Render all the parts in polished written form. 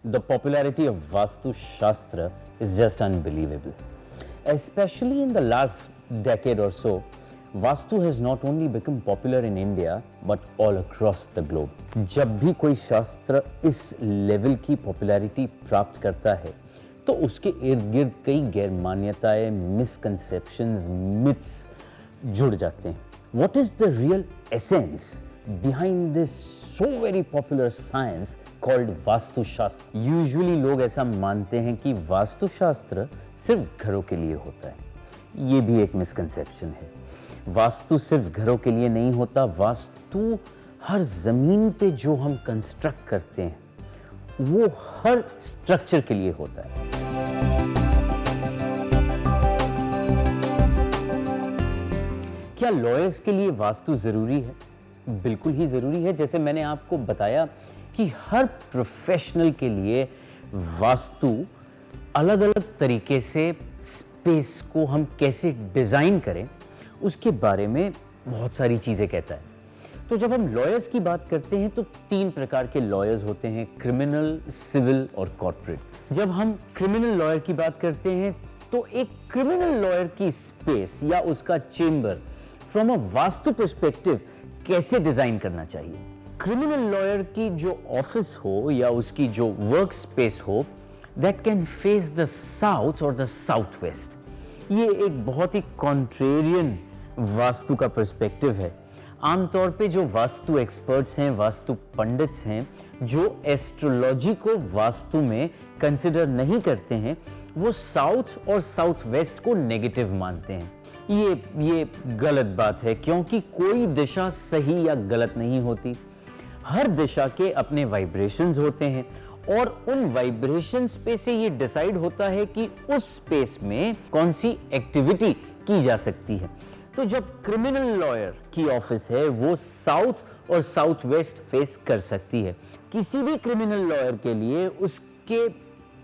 The popularity of Vastu Shastra is just unbelievable. Especially in the last decade or so, Vastu has not only become popular in India but all across the globe. जब भी कोई शास्त्र इस level की popularity प्राप्त करता है तो उसके इर्द गिर्द कई गैर मान्यताएं, मिसकंसेप्शंस, मिथ्स जुड़ जाते हैं. What is the real essence behind this so very popular science called vastu शास्त्र? यूजुअली लोग ऐसा मानते हैं कि वास्तु शास्त्र सिर्फ घरों के लिए होता है. ये भी एक मिसकंसेप्शन है. वास्तु सिर्फ घरों के लिए नहीं होता. वास्तु हर जमीन पे जो हम कंस्ट्रक्ट करते हैं वो हर स्ट्रक्चर के लिए होता है. क्या लॉयर्स के लिए वास्तु जरूरी है? बिल्कुल ही जरूरी है. जैसे मैंने आपको बताया कि हर प्रोफेशनल के लिए वास्तु अलग अलग तरीके से स्पेस को हम कैसे डिजाइन करें उसके बारे में बहुत सारी चीजें कहता है. तो जब हम लॉयर्स की बात करते हैं तो 3 प्रकार के लॉयर्स होते हैं: क्रिमिनल, सिविल और कॉर्पोरेट. जब हम क्रिमिनल लॉयर की बात करते हैं तो एक क्रिमिनल लॉयर की स्पेस या उसका chamber from a vastu perspective कैसे डिजाइन करना चाहिए. क्रिमिनल लॉयर की जो ऑफिस हो या उसकी जो वर्क स्पेस हो, that can face the south और द साउथ वेस्ट. ये एक बहुत ही कॉन्ट्रेरियन वास्तु का पर्सपेक्टिव है. आमतौर पे जो वास्तु एक्सपर्ट्स हैं, वास्तु पंडित्स हैं, जो एस्ट्रोलॉजी को वास्तु में कंसिडर नहीं करते हैं, वो साउथ और साउथ वेस्ट को नेगेटिव मानते हैं. ये गलत बात है, क्योंकि कोई दिशा सही या गलत नहीं होती. हर दिशा के अपने वाइब्रेशंस होते हैं और उन वाइब्रेशंस पे से ये डिसाइड होता है कि उस स्पेस में कौन सी एक्टिविटी की जा सकती है. तो जब क्रिमिनल लॉयर की ऑफिस है वो साउथ और साउथ वेस्ट फेस कर सकती है. किसी भी क्रिमिनल लॉयर के लिए उसके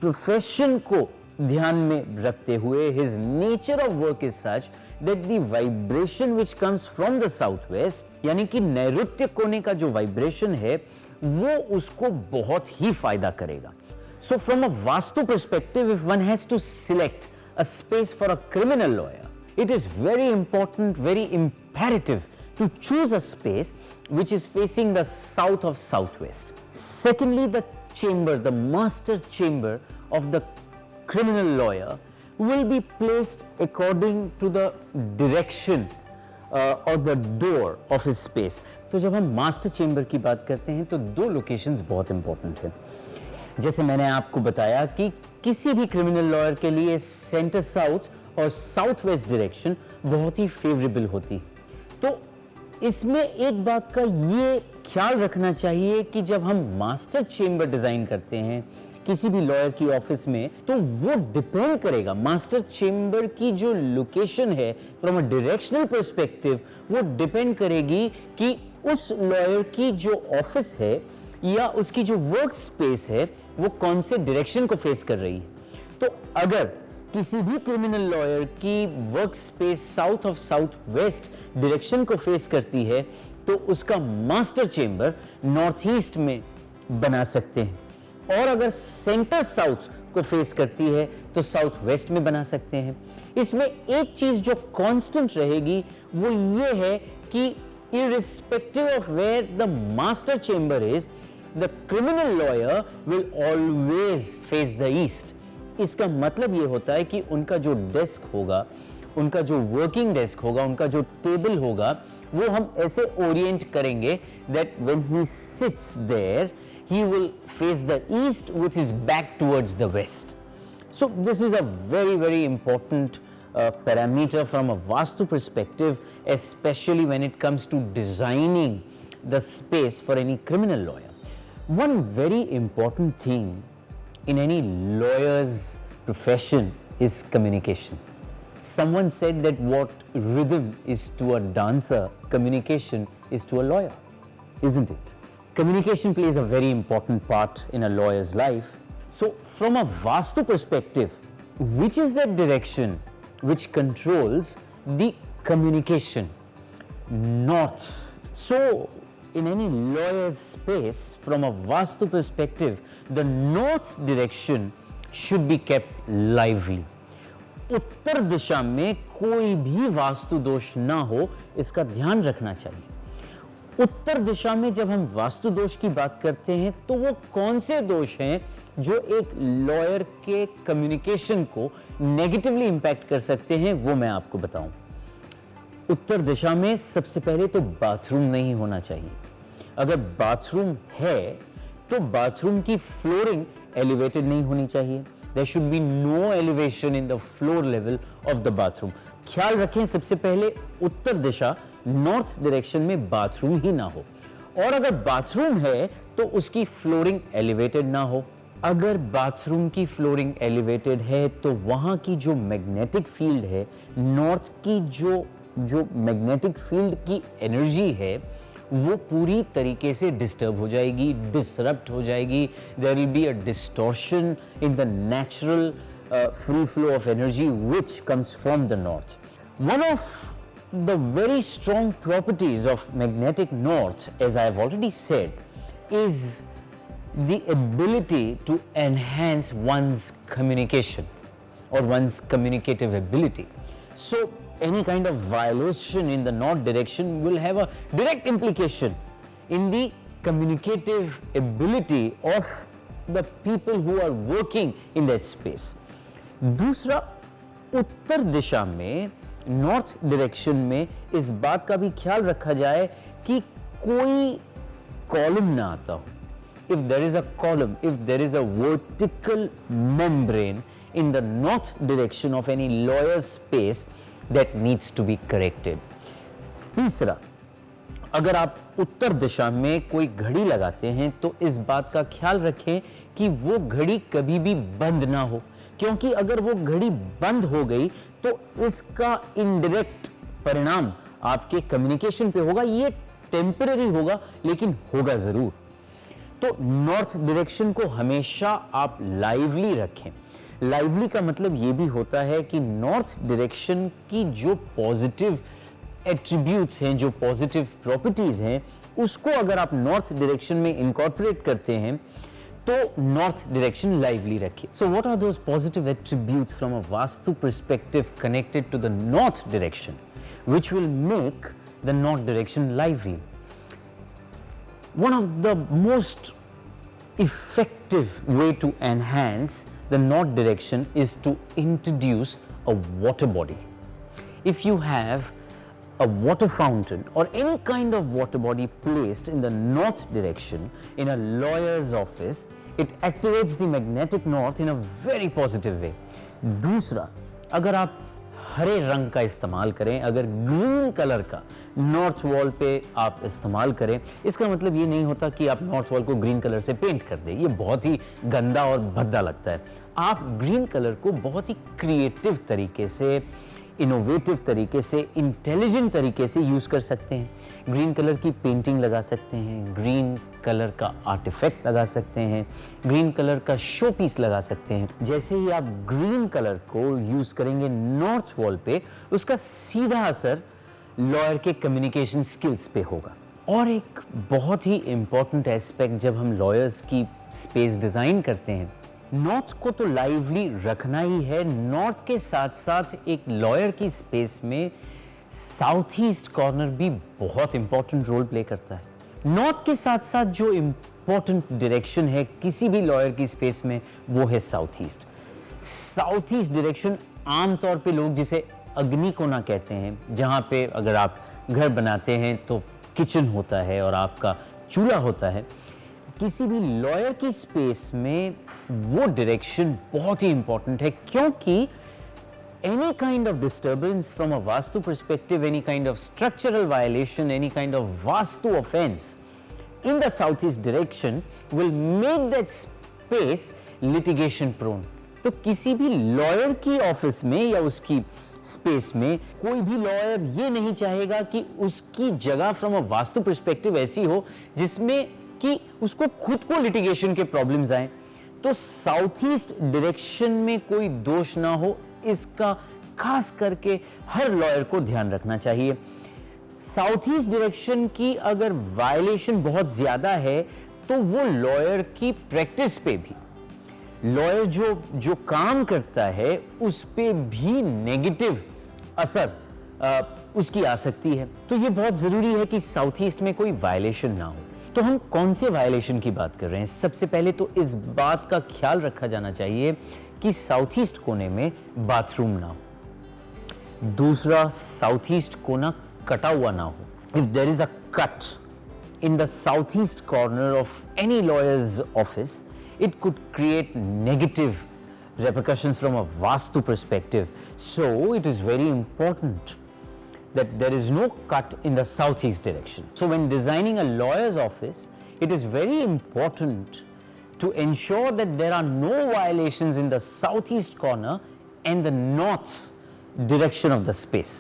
प्रोफेशन को ध्यान में रखते हुए his nature of work is such that the vibration which comes from the south west, यानी कि नैऋत्य कोने का जो वाइब्रेशन है वो उसको बहुत ही फायदा करेगा. So from a vastu perspective, if one has to select a space for a criminal lawyer, it is very important, very imperative to choose a space which is facing the south of southwest. Secondly, the chamber, the master chamber of the criminal lawyer will be placed according to the direction or the door of his space. तो जब हम master chamber की बात करते हैं तो 2 locations बहुत important हैं. जैसे मैंने आपको बताया कि किसी भी क्रिमिनल लॉयर के लिए सेंटर साउथ और साउथ वेस्ट डायरेक्शन बहुत ही फेवरेबल होती. तो इसमें एक बात का ये ख्याल रखना चाहिए कि जब हम मास्टर चेंबर डिजाइन करते हैं किसी भी लॉयर की ऑफिस में, तो वो डिपेंड करेगा, मास्टर चेंबर की जो लोकेशन है फ्रॉम अ डायरेक्शनल पर्सपेक्टिव वो डिपेंड करेगी कि उस लॉयर की जो ऑफिस है या उसकी जो वर्क स्पेस है वो कौन से डायरेक्शन को फेस कर रही है. तो अगर किसी भी क्रिमिनल लॉयर की work space south of south west direction को फेस करती है तो उसका मास्टर चेंबर नॉर्थ ईस्ट में बना सकते हैं, और अगर सेंटर साउथ को फेस करती है तो साउथ वेस्ट में बना सकते हैं. इसमें एक चीज जो कांस्टेंट रहेगी वो ये है कि irrespective of where the master chamber is, the criminal lawyer will always face the east. इसका मतलब ये होता है कि उनका जो डेस्क होगा, उनका जो वर्किंग डेस्क होगा, उनका जो टेबल होगा, वो हम ऐसे ओरिएंट करेंगे that when he sits there, he will face the east with his back towards the west. So this is a very, very important parameter from a Vastu perspective, especially when it comes to designing the space for any criminal lawyer. One very important thing in any lawyer's profession is communication. Someone said that what rhythm is to a dancer, communication is to a lawyer, isn't it? Communication plays a very important part in a lawyer's life. So from a Vastu perspective, which is that direction which controls the communication? North. So in any lawyer's space, from a Vastu perspective, the north direction should be kept lively. उत्तर दिशा में कोई भी वास्तु दोष ना हो, इसका ध्यान रखना चाहिए। उत्तर दिशा में जब हम वास्तु दोष की बात करते हैं तो वो कौन से दोष हैं जो एक लॉयर के कम्युनिकेशन को नेगेटिवली इंपैक्ट कर सकते हैं, वो मैं आपको बताऊं। उत्तर दिशा में सबसे पहले तो बाथरूम नहीं होना चाहिए। अगर बाथरूम है तो बाथरूम की फ्लोरिंग एलिवेटेड नहीं होनी चाहिए। There should be no elevation in the floor level of the bathroom. ख्याल रखें, सबसे पहले उत्तर दिशा नॉर्थ डायरेक्शन में बाथरूम ही ना हो, और अगर बाथरूम है तो उसकी फ्लोरिंग एलिवेटेड ना हो। अगर बाथरूम की फ्लोरिंग एलिवेटेड है तो वहां की जो मैग्नेटिक फील्ड है, नॉर्थ की जो मैग्नेटिक फील्ड की एनर्जी है, वो पूरी तरीके से डिस्टर्ब हो जाएगी, डिसरप्ट हो जाएगी। There will be a distortion in the natural free flow of energy which comes from the north. One of the very strong properties of magnetic north, as I have already said, is the ability to enhance one's communication or one's communicative ability. So any kind of violation in the north direction will have a direct implication in the communicative ability of the people who are working in that space. दूसरा, उत्तर दिशा में north direction में इस बात का भी ख्याल रखा जाए कि कोई कॉलम ना आता हो। If there is a column, if there is a vertical membrane in the north direction of any lawyer's space, that needs to be corrected. तीसरा, अगर आप उत्तर दिशा में कोई घड़ी लगाते हैं तो इस बात का ख्याल रखें कि वो घड़ी कभी भी बंद ना हो, क्योंकि अगर वो घड़ी बंद हो गई तो इसका इनडायरेक्ट परिणाम आपके कम्युनिकेशन पे होगा। ये टेम्पररी होगा लेकिन होगा जरूर। तो नॉर्थ डायरेक्शन को हमेशा आप लाइवली रखें। लाइवली का मतलब यह भी होता है कि नॉर्थ डायरेक्शन की जो पॉजिटिव एट्रीब्यूट्स हैं, जो पॉजिटिव प्रॉपर्टीज हैं, उसको अगर आप नॉर्थ डायरेक्शन में इनकॉर्पोरेट करते हैं तो नॉर्थ डायरेक्शन लाइवली रखिए। So what are those positive attributes from a vastu perspective connected to the north direction which will make the north direction lively? One of the most effective way to enhance the north direction is to introduce a water body. If you have a water fountain or any kind of water body placed in the north direction in a lawyer's office, it activates the magnetic north in a very positive way. दूसरा, अगर आप हरे रंग का इस्तेमाल करें, अगर green colour का north wall पे आप इस्तेमाल करें, इसका मतलब ये नहीं होता कि आप नॉर्थ वॉल को ग्रीन कलर से पेंट कर दें, ये बहुत ही गंदा और भद्दा लगता है। आप ग्रीन कलर को बहुत ही क्रिएटिव तरीके से, इनोवेटिव तरीके से, इंटेलिजेंट तरीके से यूज कर सकते हैं। ग्रीन कलर की पेंटिंग लगा सकते हैं, ग्रीन कलर का आर्टिफैक्ट लगा सकते हैं, ग्रीन कलर का शो पीस लगा सकते हैं। जैसे ही आप ग्रीन कलर को यूज करेंगे नॉर्थ वॉल पे, उसका सीधा असर लॉयर के कम्युनिकेशन स्किल्स पे होगा। और एक बहुत ही इंपॉर्टेंट एस्पेक्ट जब हम लॉयर्स की स्पेस डिजाइन करते हैं, नॉर्थ को तो लाइवली रखना ही है, नॉर्थ के साथ साथ एक लॉयर की स्पेस में साउथ ईस्ट कॉर्नर भी बहुत इंपॉर्टेंट रोल प्ले करता है। नॉर्थ के साथ साथ जो इंपॉर्टेंट डायरेक्शन है किसी भी लॉयर की स्पेस में, वो है south east. South east direction आमतौर पे लोग जिसे अग्नि कोना कहते हैं, जहां पे अगर आप घर बनाते हैं तो किचन होता है और आपका चूल्हा होता है, किसी भी लॉयर की स्पेस में वो डायरेक्शन बहुत ही इंपॉर्टेंट है, क्योंकि any kind of disturbance from a vastu perspective, any kind of structural violation, any kind of vastu offense in the southeast direction will make that space litigation prone. तो किसी भी lawyer की office में या उसकी space में कोई भी लॉयर ये नहीं चाहेगा कि उसकी जगह फ्रॉम अ वास्तु पर्सपेक्टिव ऐसी हो जिसमें कि उसको खुद को लिटिगेशन के प्रॉब्लम्स आए। तो साउथ ईस्ट डायरेक्शन में कोई दोष ना हो, इसका खास करके हर लॉयर को ध्यान रखना चाहिए। साउथ ईस्ट डायरेक्शन की अगर वायलेशन बहुत ज्यादा है तो वो लॉयर की प्रैक्टिस पे भी, लॉयर जो काम करता है उस पे भी नेगेटिव असर उसकी आ सकती है। तो ये बहुत जरूरी है कि साउथ ईस्ट में कोई वायलेशन ना हो। तो हम कौन से वायलेशन की बात कर रहे हैं? सबसे पहले तो इस बात का ख्याल रखा जाना चाहिए कि साउथ ईस्ट कोने में बाथरूम ना हो। दूसरा, साउथ ईस्ट कोना कटा हुआ ना हो। If there is a cut in the southeast corner of any lawyer's office, it could create negative repercussions from a vastu perspective. So it is very important that there is no cut in the southeast direction. So when designing a lawyer's office, it is very important to ensure that there are no violations in the southeast corner and the north direction of the space.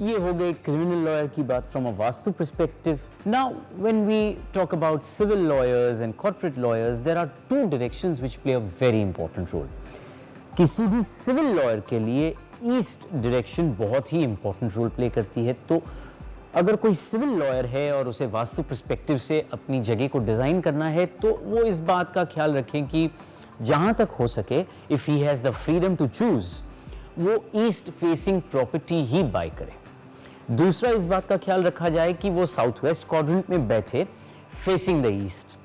ये हो गई criminal lawyer की बात from a vastu perspective. Now when we talk about civil lawyers and corporate lawyers, there are two directions which play a very important role. किसी भी civil lawyer के लिए east direction बहुत ही इंपॉर्टेंट रोल प्ले करती है। तो अगर कोई सिविल लॉयर है और उसे वास्तु पर्सपेक्टिव से अपनी जगह को डिजाइन करना है, तो वो इस बात का ख्याल रखें कि जहां तक हो सके, if he has the freedom to choose, वो ईस्ट फेसिंग प्रॉपर्टी ही बाय करे। दूसरा, इस बात का ख्याल रखा जाए कि वो साउथ वेस्ट क्वाड्रेंट में बैठे फेसिंग द ईस्ट।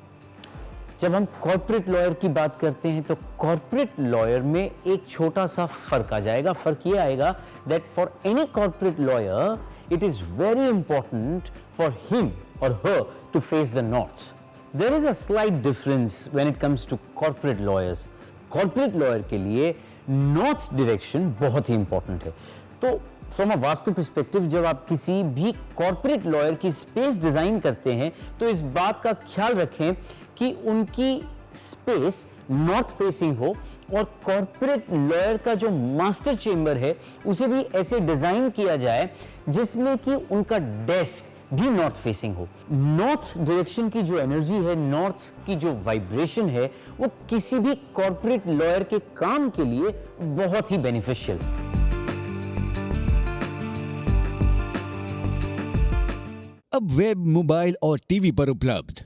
जब हम कॉर्पोरेट लॉयर की बात करते हैं तो कॉर्पोरेट लॉयर में एक छोटा सा फर्क आ जाएगा। फर्क ये आएगा that for any corporate lawyer it is very important for him और her to face the north. There is a slight difference when it comes to corporate lawyers. Corporate lawyer के लिए नॉर्थ डायरेक्शन बहुत ही important है। तो from a vastu perspective, जब आप किसी भी कॉर्पोरेट लॉयर की स्पेस डिजाइन करते हैं तो इस बात का ख्याल रखें कि उनकी स्पेस नॉर्थ फेसिंग हो और कॉर्पोरेट लॉयर का जो मास्टर चेंबर है उसे भी ऐसे डिजाइन किया जाए जिसमें कि उनका डेस्क भी नॉर्थ फेसिंग हो। नॉर्थ डायरेक्शन की जो एनर्जी है, नॉर्थ की जो वाइब्रेशन है, वो किसी भी कॉर्पोरेट लॉयर के काम के लिए बहुत ही बेनिफिशियल है। अब वेब, मोबाइल और टीवी पर उपलब्ध